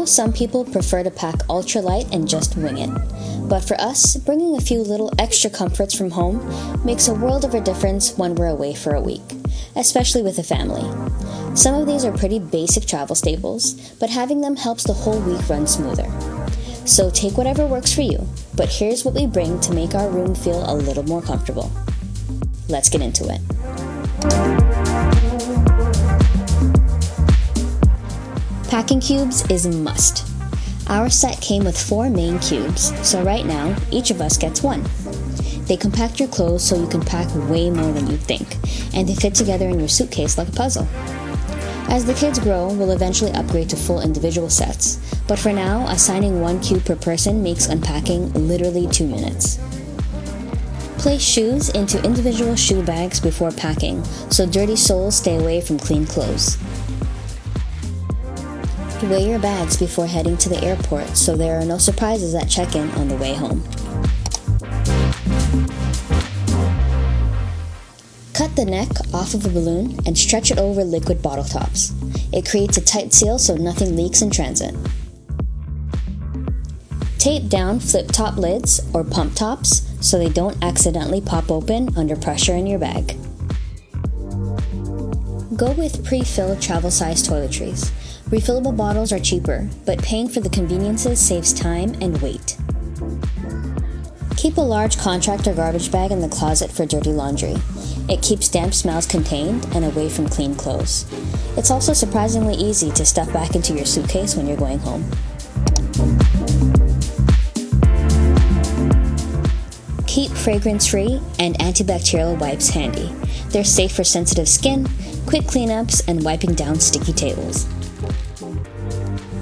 know some people prefer to pack ultralight and just wing it. But for us, bringing a few little extra comforts from home makes a world of a difference when we're away for a week, especially with a family. Some of these are pretty basic travel staples, but having them helps the whole week run smoother. So take whatever works for you, but here's what we bring to make our room feel a little more comfortable. Let's get into it. Packing cubes is a must. Our set came with 4 main cubes, so right now, each of us gets one. They compact your clothes so you can pack way more than you'd think, and they fit together in your suitcase like a puzzle. As the kids grow, we'll eventually upgrade to full individual sets, but for now, assigning 1 cube per person makes unpacking literally 2 minutes. Place shoes into individual shoe bags before packing, so dirty soles stay away from clean clothes. Weigh your bags before heading to the airport so there are no surprises at check-in on the way home. Cut the neck off of a balloon and stretch it over liquid bottle tops. It creates a tight seal so nothing leaks in transit. Tape down flip-top lids or pump tops so they don't accidentally pop open under pressure in your bag. Go with pre-filled travel-sized toiletries. Refillable bottles are cheaper, but paying for the conveniences saves time and weight. Keep a large contractor garbage bag in the closet for dirty laundry. It keeps damp smells contained and away from clean clothes. It's also surprisingly easy to stuff back into your suitcase when you're going home. Keep fragrance-free and antibacterial wipes handy. They're safe for sensitive skin, quick cleanups, and wiping down sticky tables.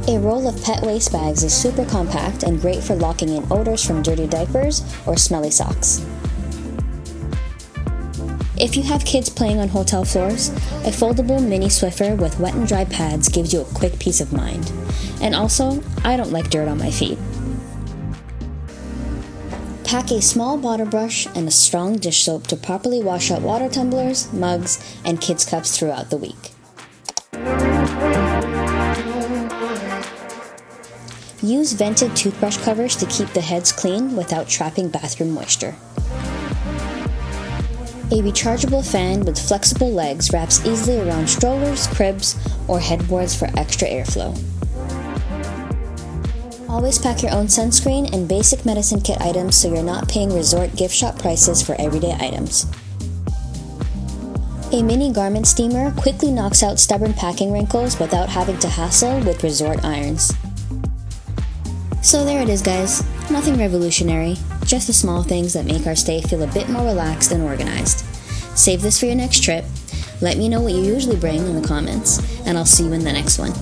A roll of pet waste bags is super compact and great for locking in odors from dirty diapers or smelly socks. If you have kids playing on hotel floors, a foldable mini Swiffer with wet and dry pads gives you a quick peace of mind. And also, I don't like dirt on my feet. Pack a small bottle brush and a strong dish soap to properly wash out water tumblers, mugs, and kids' cups throughout the week. Use vented toothbrush covers to keep the heads clean without trapping bathroom moisture. A rechargeable fan with flexible legs wraps easily around strollers, cribs, or headboards for extra airflow. Always pack your own sunscreen and basic medicine kit items so you're not paying resort gift shop prices for everyday items. A mini garment steamer quickly knocks out stubborn packing wrinkles without having to hassle with resort irons. So there it is, guys. Nothing revolutionary, just the small things that make our stay feel a bit more relaxed and organized. Save this for your next trip. Let me know what you usually bring in the comments, and I'll see you in the next one.